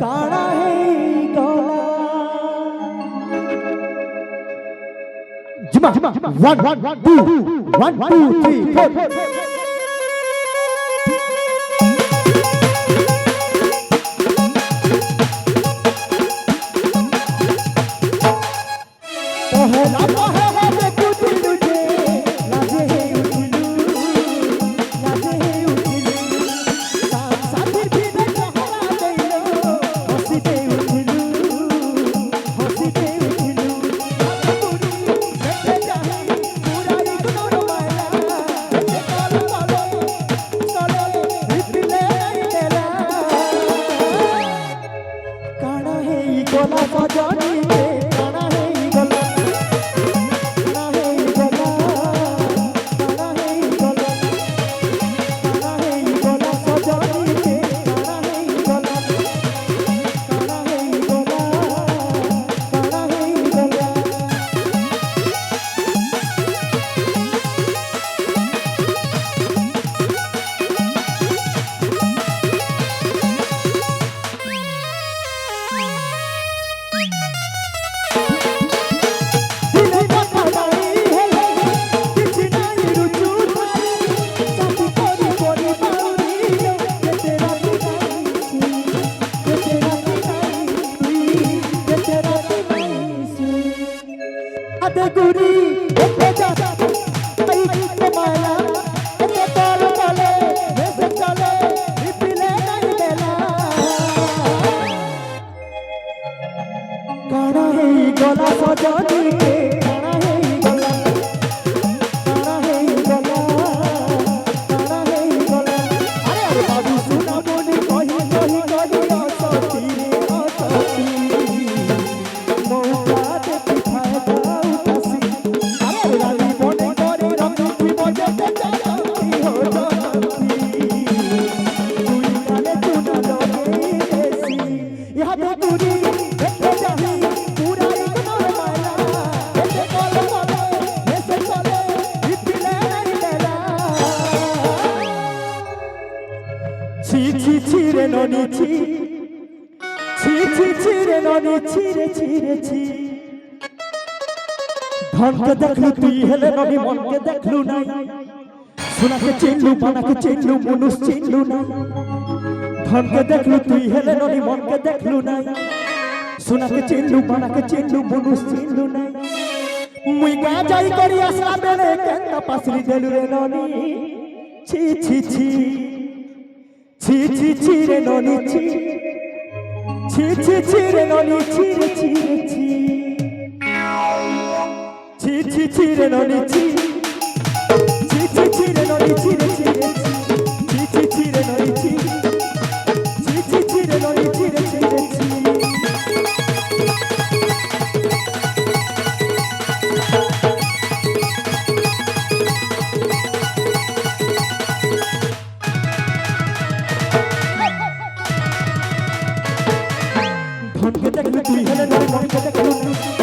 काड़ा है गला जिमा 1 2 3 4 गला सजनी के काड़ा है गला काड़ा है गला काड़ा है गला अरे अरे बाबू सुना बोली कही असती मौका देखी फायदा उठासी अरे अरे रानी बोले करे रखी बजते जाती हो जाती तुई काले चुना लगे ऐसी यहाँ पे दूरी देखते जाही रे ननी छी रे ननी छी धन के देखलू तुई हेले ननी मन के देखलू नहीं सुना के चिन्लू बना के चिन्लू मनुष चिन्लू नहीं धन के देखलू तुई हेले ननी मन के देखलू नहीं सुना के चिन्लू बना के चिन्लू मनुष चिन्लू नहीं मुई गा जाई करी असला बेले केंदा पासरी देलू रे ननी छी रे ननी छी रे ननी छी रे ननी छी रे ननी छी रे ननी छी रे ननी छी रे धन के देखलू तुई हेले ननी मन के देखलू